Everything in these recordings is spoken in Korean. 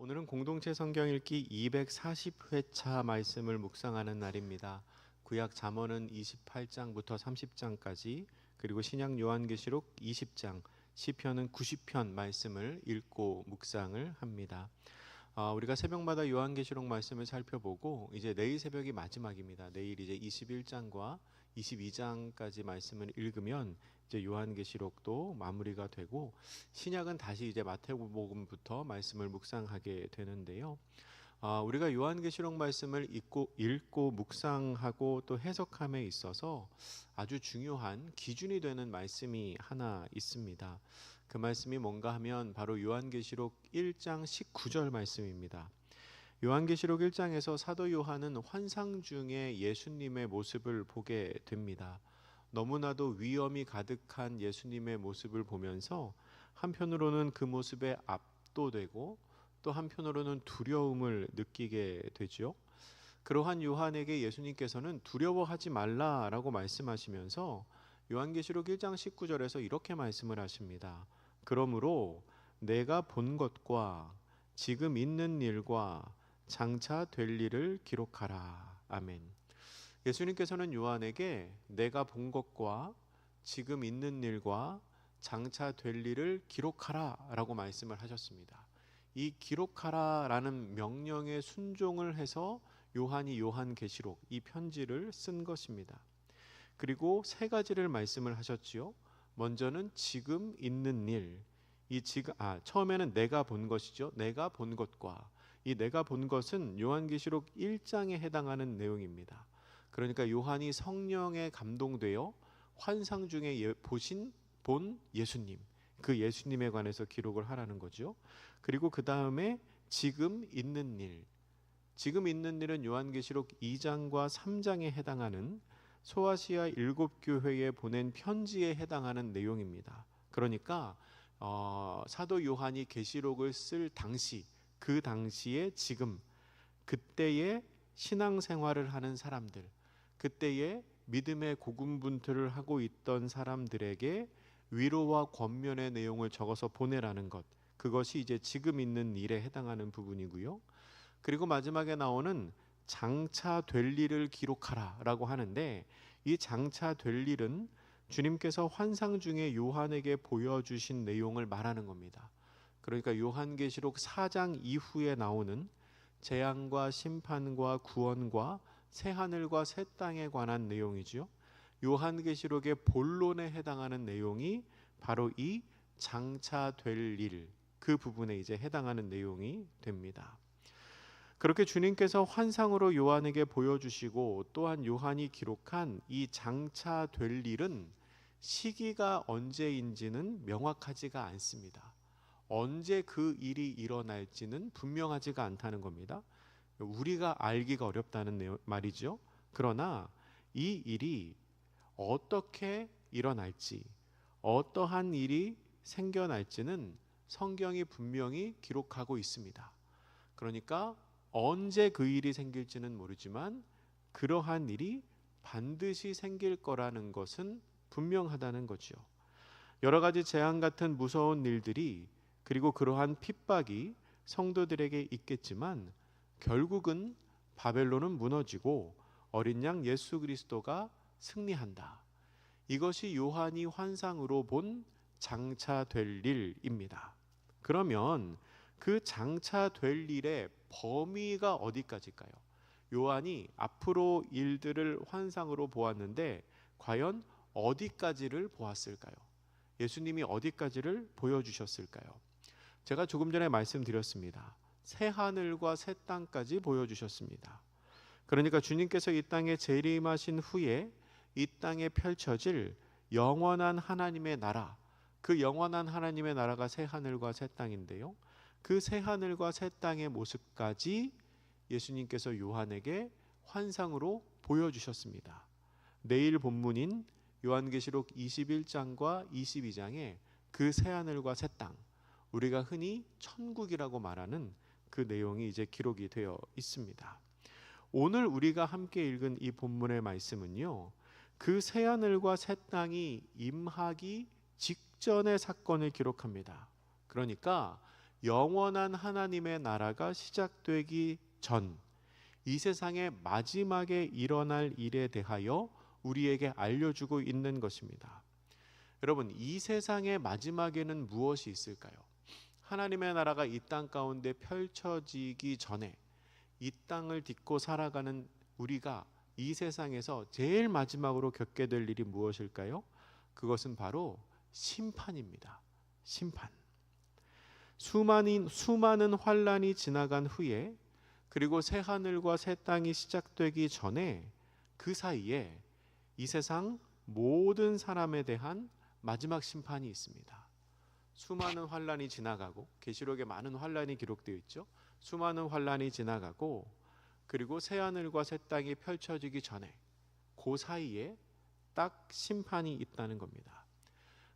오늘은 공동체 성경 읽기 240회차 말씀을 묵상하는 날입니다. 구약 잠언은 28장부터 30장까지, 그리고 신약 요한계시록 20장, 시편은 90편 말씀을 읽고 묵상을 합니다. 우리가 새벽마다 요한계시록 말씀을 살펴보고 이제 내일 새벽이 마지막입니다. 내일 이제 21장과 22장까지 말씀을 읽으면 이제 요한계시록도 마무리가 되고 신약은 다시 이제 마태복음부터 말씀을 묵상하게 되는데요. 우리가 요한계시록 말씀을 읽고 묵상하고 또 해석함에 있어서 아주 중요한 기준이 되는 말씀이 하나 있습니다. 그 말씀이 뭔가 하면 바로 요한계시록 1장 19절 말씀입니다. 요한계시록 1장에서 사도 요한은 환상 중에 예수님의 모습을 보게 됩니다. 너무나도 위엄이 가득한 예수님의 모습을 보면서 한편으로는 그 모습에 압도되고 또 한편으로는 두려움을 느끼게 되죠. 그러한 요한에게 예수님께서는 두려워하지 말라라고 말씀하시면서 요한계시록 1장 19절에서 이렇게 말씀을 하십니다. 그러므로 내가 본 것과 지금 있는 일과 장차 될 일을 기록하라. 아멘. 예수님께서는 요한에게 내가 본 것과 지금 있는 일과 장차 될 일을 기록하라 라고 말씀을 하셨습니다. 이 기록하라 라는 명령에 순종을 해서 요한이 요한계시록 이 편지를 쓴 것입니다. 그리고 세 가지를 말씀을 하셨지요. 먼저는 지금 있는 일, 처음에는 내가 본 것이죠. 내가 본 것과, 이 내가 본 것은 요한계시록 1장에 해당하는 내용입니다. 그러니까 요한이 성령에 감동되어 환상 중에 본 예수님, 그 예수님에 관해서 기록을 하라는 거죠. 그리고 그 다음에 지금 있는 일, 지금 있는 일은 요한계시록 2장과 3장에 해당하는 소아시아 7교회에 보낸 편지에 해당하는 내용입니다. 그러니까 사도 요한이 계시록을 쓸 당시, 그 당시에 지금, 그때의 신앙생활을 하는 사람들, 그때의 믿음의 고군분투를 하고 있던 사람들에게 위로와 권면의 내용을 적어서 보내라는 것, 그것이 이제 지금 있는 일에 해당하는 부분이고요. 그리고 마지막에 나오는 장차 될 일을 기록하라 라고 하는데, 이 장차 될 일은 주님께서 환상 중에 요한에게 보여주신 내용을 말하는 겁니다. 그러니까 요한계시록 4장 이후에 나오는 재앙과 심판과 구원과 새하늘과 새 땅에 관한 내용이죠. 요한계시록의 본론에 해당하는 내용이 바로 이 장차 될 일, 그 부분에 이제 해당하는 내용이 됩니다. 그렇게 주님께서 환상으로 요한에게 보여주시고 또한 요한이 기록한 이 장차 될 일은 시기가 언제인지는 명확하지가 않습니다. 언제 그 일이 일어날지는 분명하지가 않다는 겁니다. 우리가 알기가 어렵다는 말이죠. 그러나 이 일이 어떻게 일어날지, 어떠한 일이 생겨날지는 성경이 분명히 기록하고 있습니다. 그러니까 언제 그 일이 생길지는 모르지만 그러한 일이 반드시 생길 거라는 것은 분명하다는 거죠. 여러 가지 재앙 같은 무서운 일들이, 그리고 그러한 핍박이 성도들에게 있겠지만 결국은 바벨론은 무너지고 어린 양 예수 그리스도가 승리한다. 이것이 요한이 환상으로 본 장차 될 일입니다. 그러면 그 장차 될 일의 범위가 어디까지일까요? 요한이 앞으로 일들을 환상으로 보았는데 과연 어디까지를 보았을까요? 예수님이 어디까지를 보여주셨을까요? 제가 조금 전에 말씀드렸습니다. 새 하늘과 새 땅까지 보여주셨습니다. 그러니까 주님께서 이 땅에 재림하신 후에 이 땅에 펼쳐질 영원한 하나님의 나라, 그 영원한 하나님의 나라가 새 하늘과 새 땅인데요, 그 새 하늘과 새 땅의 모습까지 예수님께서 요한에게 환상으로 보여주셨습니다. 내일 본문인 요한계시록 21장과 22장에 그 새 하늘과 새 땅, 우리가 흔히 천국이라고 말하는 그 내용이 이제 기록이 되어 있습니다. 오늘 우리가 함께 읽은 이 본문의 말씀은요, 그 새 하늘과 새 땅이 임하기 직전의 사건을 기록합니다. 그러니까 영원한 하나님의 나라가 시작되기 전 이 세상의 마지막에 일어날 일에 대하여 우리에게 알려주고 있는 것입니다. 여러분, 이 세상의 마지막에는 무엇이 있을까요? 하나님의 나라가 이 땅 가운데 펼쳐지기 전에 이 땅을 딛고 살아가는 우리가 이 세상에서 제일 마지막으로 겪게 될 일이 무엇일까요? 그것은 바로 심판입니다. 심판. 수많은 환란이 지나간 후에, 그리고 새 하늘과 새 땅이 시작되기 전에, 그 사이에 이 세상 모든 사람에 대한 마지막 심판이 있습니다. 수많은 환란이 지나가고, 계시록에 많은 환란이 기록되어 있죠. 수많은 환란이 지나가고, 그리고 새 하늘과 새 땅이 펼쳐지기 전에 그 사이에 딱 심판이 있다는 겁니다.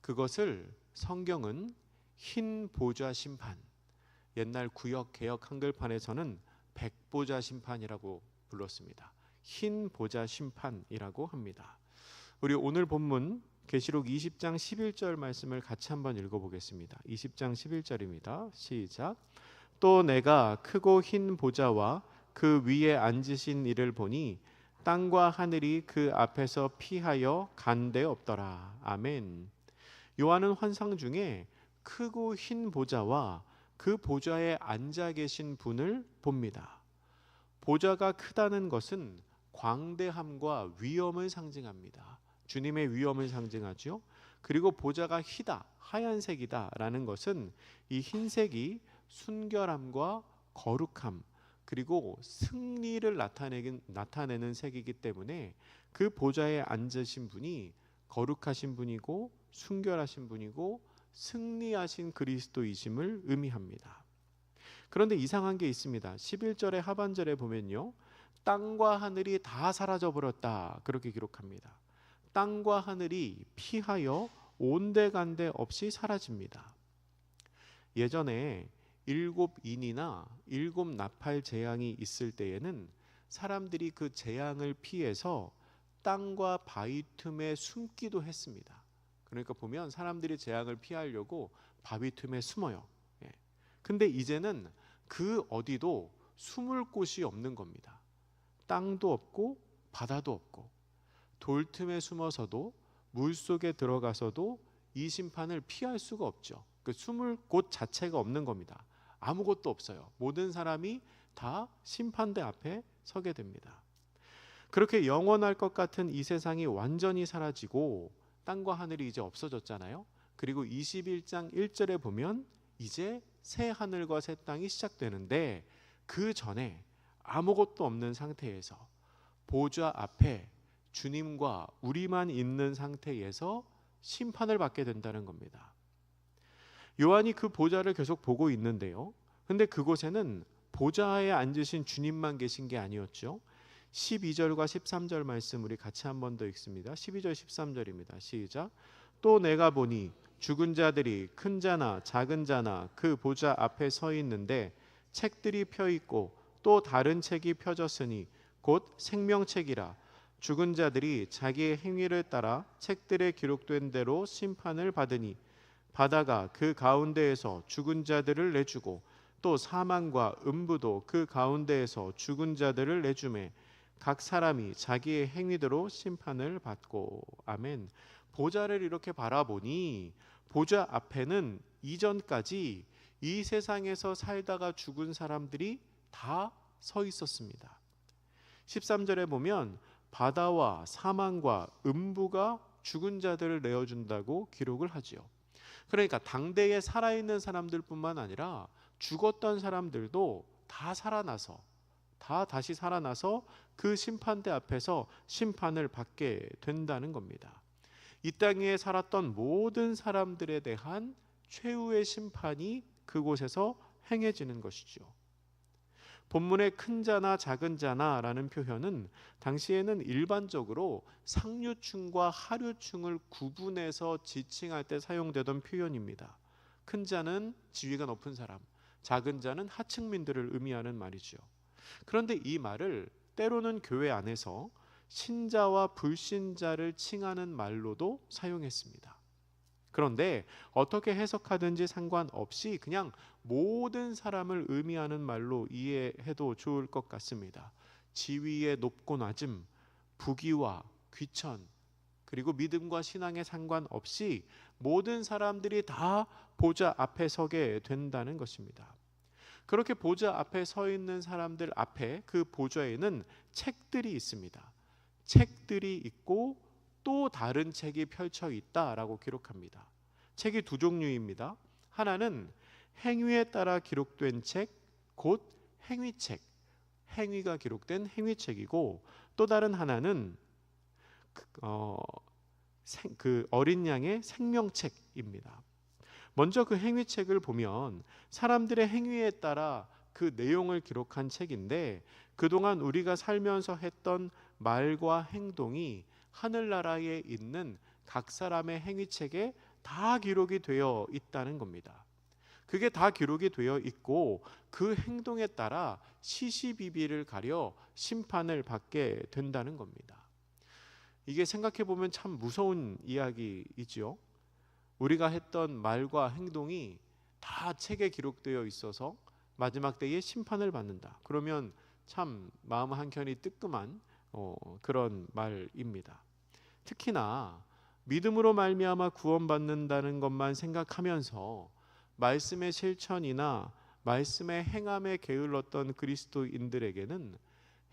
그것을 성경은 흰 보좌 심판, 옛날 구역 개역 한글판에서는 백보자 심판이라고 불렀습니다. 흰 보좌 심판이라고 합니다. 우리 오늘 본문 계시록 20장 11절 말씀을 같이 한번 읽어보겠습니다. 20장 11절입니다. 시작. 또 내가 크고 흰 보좌와 그 위에 앉으신 이를 보니 땅과 하늘이 그 앞에서 피하여 간 데 없더라. 아멘. 요한은 환상 중에 크고 흰 보좌와 그 보좌에 앉아 계신 분을 봅니다. 보좌가 크다는 것은 광대함과 위엄을 상징합니다. 주님의 위엄을 상징하죠. 그리고 보좌가 희다, 하얀색이다 라는 것은 이 흰색이 순결함과 거룩함, 그리고 승리를 나타내는 색이기 때문에 그 보좌에 앉으신 분이 거룩하신 분이고 순결하신 분이고 승리하신 그리스도이심을 의미합니다. 그런데 이상한 게 있습니다. 11절의 하반절에 보면요, 땅과 하늘이 다 사라져 버렸다 그렇게 기록합니다. 땅과 하늘이 피하여 온데간데 없이 사라집니다. 예전에 7인이나 7나팔 재앙이 있을 때에는 사람들이 그 재앙을 피해서 땅과 바위 틈에 숨기도 했습니다. 그러니까 보면 사람들이 재앙을 피하려고 바위 틈에 숨어요. 근데 이제는 그 어디도 숨을 곳이 없는 겁니다. 땅도 없고 바다도 없고 돌 틈에 숨어서도 물 속에 들어가서도 이 심판을 피할 수가 없죠. 그 숨을 곳 자체가 없는 겁니다. 아무것도 없어요. 모든 사람이 다 심판대 앞에 서게 됩니다. 그렇게 영원할 것 같은 이 세상이 완전히 사라지고 땅과 하늘이 이제 없어졌잖아요. 그리고 21장 1절에 보면 이제 새 하늘과 새 땅이 시작되는데, 그 전에 아무것도 없는 상태에서 보좌 앞에 주님과 우리만 있는 상태에서 심판을 받게 된다는 겁니다. 요한이 그 보좌를 계속 보고 있는데요, 근데 그곳에는 보좌에 앉으신 주님만 계신 게 아니었죠. 12절과 13절 말씀 우리 같이 한 번 더 읽습니다. 12절 13절입니다. 시작. 또 내가 보니 죽은 자들이 큰 자나 작은 자나 그 보좌 앞에 서 있는데 책들이 펴 있고 또 다른 책이 펴졌으니 곧 생명책이라. 죽은 자들이 자기의 행위를 따라 책들에 기록된 대로 심판을 받으니 바다가 그 가운데에서 죽은 자들을 내주고 또 사망과 음부도 그 가운데에서 죽은 자들을 내주매 각 사람이 자기의 행위대로 심판을 받고. 아멘. 보좌를 이렇게 바라보니 보좌 앞에는 이전까지 이 세상에서 살다가 죽은 사람들이 다 서 있었습니다. 13절에 보면 바다와 사망과 음부가 죽은 자들을 내어준다고 기록을 하지요. 그러니까 당대에 살아있는 사람들뿐만 아니라 죽었던 사람들도 다 살아나서, 다 다시 살아나서 그 심판대 앞에서 심판을 받게 된다는 겁니다. 이 땅에 살았던 모든 사람들에 대한 최후의 심판이 그곳에서 행해지는 것이죠. 본문의 큰 자나 작은 자나라는 표현은 당시에는 일반적으로 상류층과 하류층을 구분해서 지칭할 때 사용되던 표현입니다. 큰 자는 지위가 높은 사람, 작은 자는 하층민들을 의미하는 말이죠. 그런데 이 말을 때로는 교회 안에서 신자와 불신자를 칭하는 말로도 사용했습니다. 그런데 어떻게 해석하든지 상관없이 그냥 모든 사람을 의미하는 말로 이해해도 좋을 것 같습니다. 지위의 높고 낮음, 부귀와 귀천, 그리고 믿음과 신앙에 상관없이 모든 사람들이 다 보좌 앞에 서게 된다는 것입니다. 그렇게 보좌 앞에 서 있는 사람들 앞에 그 보좌에는 책들이 있습니다. 책들이 있고 또 다른 책이 펼쳐 있다라고 기록합니다. 책이 두 종류입니다. 하나는 행위에 따라 기록된 책, 곧 행위책, 행위가 기록된 행위책이고, 또 다른 하나는 그 어린 양의 생명책입니다. 먼저 그 행위책을 보면 사람들의 행위에 따라 그 내용을 기록한 책인데, 그동안 우리가 살면서 했던 말과 행동이 하늘나라에 있는 각 사람의 행위책에 다 기록이 되어 있다는 겁니다. 그게 다 기록이 되어 있고 그 행동에 따라 시시비비를 가려 심판을 받게 된다는 겁니다. 이게 생각해 보면 참 무서운 이야기이죠. 우리가 했던 말과 행동이 다 책에 기록되어 있어서 마지막 때에 심판을 받는다. 그러면 참 마음 한켠이 뜨끔한 그런 말입니다. 특히나 믿음으로 말미암아 구원받는다는 것만 생각하면서 말씀의 실천이나 말씀의 행함에 게을렀던 그리스도인들에게는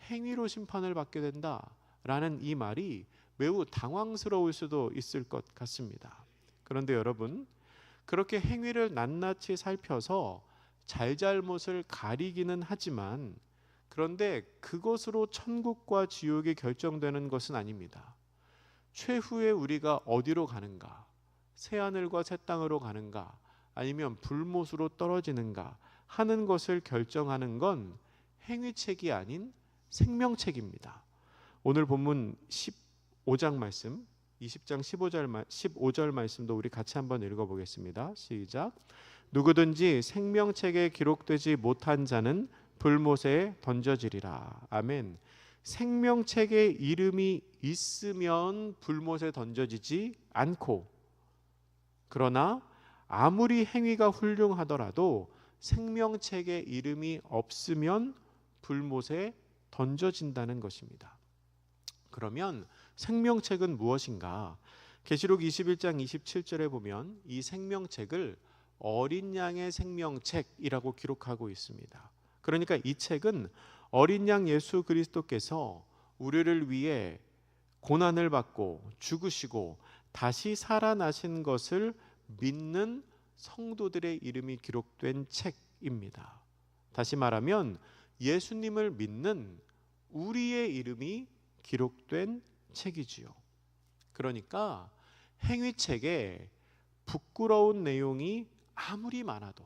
행위로 심판을 받게 된다라는 이 말이 매우 당황스러울 수도 있을 것 같습니다. 그런데 여러분, 그렇게 행위를 낱낱이 살펴서 잘잘못을 가리기는 하지만, 그런데 그것으로 천국과 지옥이 결정되는 것은 아닙니다. 최후에 우리가 어디로 가는가, 새하늘과 새 땅으로 가는가, 아니면 불못으로 떨어지는가 하는 것을 결정하는 건 행위책이 아닌 생명책입니다. 오늘 본문 15장 말씀, 20장 15절 말씀도 우리 같이 한번 읽어보겠습니다. 시작. 누구든지 생명책에 기록되지 못한 자는 불못에 던져지리라. 아멘. 생명책에 이름이 있으면 불못에 던져지지 않고, 그러나 아무리 행위가 훌륭하더라도 생명책에 이름이 없으면 불못에 던져진다는 것입니다. 그러면 생명책은 무엇인가? 계시록 21장 27절에 보면 이 생명책을 어린 양의 생명책이라고 기록하고 있습니다. 그러니까 이 책은 어린 양 예수 그리스도께서 우리를 위해 고난을 받고 죽으시고 다시 살아나신 것을 믿는 성도들의 이름이 기록된 책입니다. 다시 말하면 예수님을 믿는 우리의 이름이 기록된 책이지요. 그러니까 행위책에 부끄러운 내용이 아무리 많아도,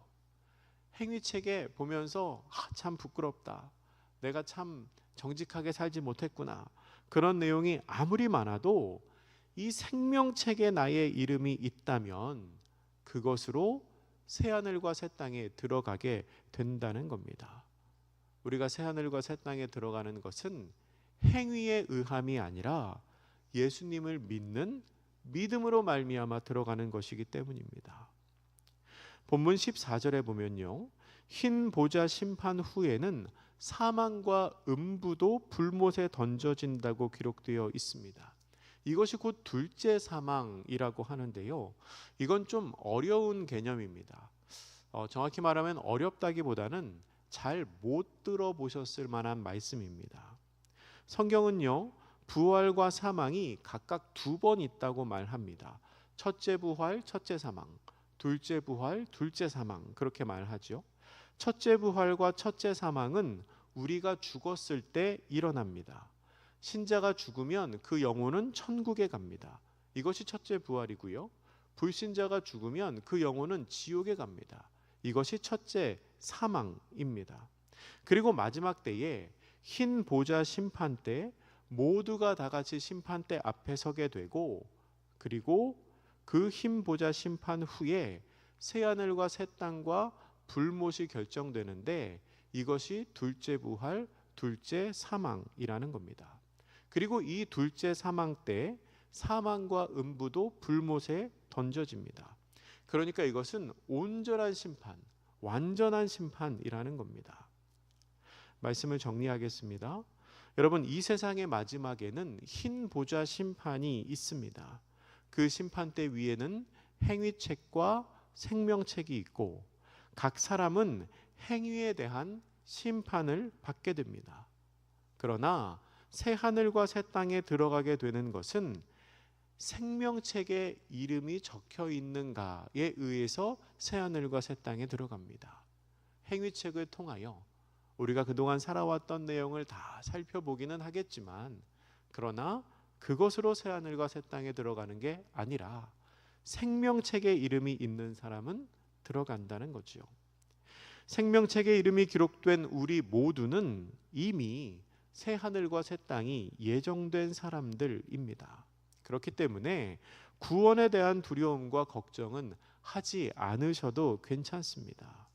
행위책에 보면서 참 부끄럽다, 내가 참 정직하게 살지 못했구나, 그런 내용이 아무리 많아도 이 생명책에 나의 이름이 있다면 그것으로 새하늘과 새 땅에 들어가게 된다는 겁니다. 우리가 새하늘과 새 땅에 들어가는 것은 행위에 의함이 아니라 예수님을 믿는 믿음으로 말미암아 들어가는 것이기 때문입니다. 본문 14절에 보면요, 흰 보좌 심판 후에는 사망과 음부도 불못에 던져진다고 기록되어 있습니다. 이것이 곧 둘째 사망이라고 하는데요, 이건 좀 어려운 개념입니다. 정확히 말하면 어렵다기보다는 잘 못 들어보셨을 만한 말씀입니다. 성경은요, 부활과 사망이 각각 2번 있다고 말합니다. 첫째 부활, 첫째 사망, 둘째 부활, 둘째 사망, 그렇게 말하죠. 첫째 부활과 첫째 사망은 우리가 죽었을 때 일어납니다. 신자가 죽으면 그 영혼은 천국에 갑니다. 이것이 첫째 부활이고요. 불신자가 죽으면 그 영혼은 지옥에 갑니다. 이것이 첫째 사망입니다. 그리고 마지막 때에 흰 보좌 심판 때 모두가 다 같이 심판대 앞에 서게 되고, 그리고 그 흰 보좌 심판 후에 새하늘과 새 땅과 불못이 결정되는데, 이것이 둘째 부활, 둘째 사망이라는 겁니다. 그리고 이 둘째 사망 때 사망과 음부도 불못에 던져집니다. 그러니까 이것은 온전한 심판, 완전한 심판이라는 겁니다. 말씀을 정리하겠습니다. 여러분, 이 세상의 마지막에는 흰 보좌 심판이 있습니다. 그 심판대 위에는 행위책과 생명책이 있고 각 사람은 행위에 대한 심판을 받게 됩니다. 그러나 새 하늘과 새 땅에 들어가게 되는 것은 생명책에 이름이 적혀 있는가에 의해서 새 하늘과 새 땅에 들어갑니다. 행위책을 통하여 우리가 그동안 살아왔던 내용을 다 살펴보기는 하겠지만, 그러나 그것으로 새 하늘과 새 땅에 들어가는 게 아니라 생명책에 이름이 있는 사람은 들어간다는 거지요. 생명책에 이름이 기록된 우리 모두는 이미 새 하늘과 새 땅이 예정된 사람들입니다. 그렇기 때문에 구원에 대한 두려움과 걱정은 하지 않으셔도 괜찮습니다.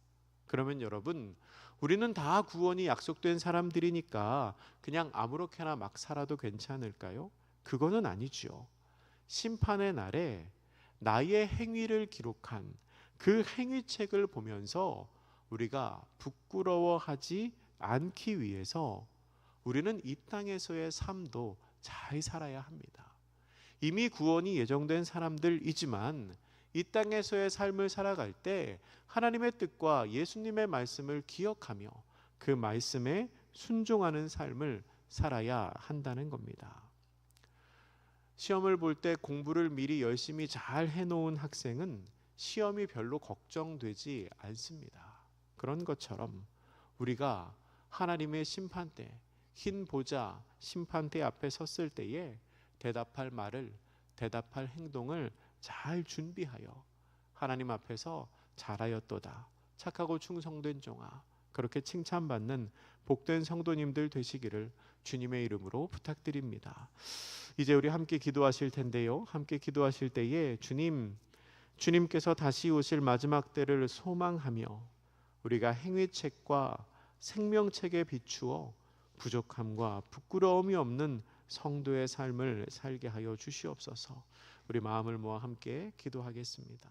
그러면 여러분, 우리는 다 구원이 약속된 사람들이니까 그냥 아무렇게나 막 살아도 괜찮을까요? 그거는 아니죠. 심판의 날에 나의 행위를 기록한 그 행위책을 보면서 우리가 부끄러워하지 않기 위해서 우리는 이 땅에서의 삶도 잘 살아야 합니다. 이미 구원이 예정된 사람들이지만 이 땅에서의 삶을 살아갈 때 하나님의 뜻과 예수님의 말씀을 기억하며 그 말씀에 순종하는 삶을 살아야 한다는 겁니다. 시험을 볼 때 공부를 미리 열심히 잘 해놓은 학생은 시험이 별로 걱정되지 않습니다. 그런 것처럼 우리가 하나님의 심판대, 흰 보좌 심판대 앞에 섰을 때에 대답할 말을, 대답할 행동을 잘 준비하여 하나님 앞에서 잘하였도다, 착하고 충성된 종아, 그렇게 칭찬받는 복된 성도님들 되시기를 주님의 이름으로 부탁드립니다. 이제 우리 함께 기도하실 텐데요, 함께 기도하실 때에 주님께서 다시 오실 마지막 때를 소망하며 우리가 행위책과 생명책에 비추어 부족함과 부끄러움이 없는 성도의 삶을 살게 하여 주시옵소서. 우리 마음을 모아 함께 기도하겠습니다.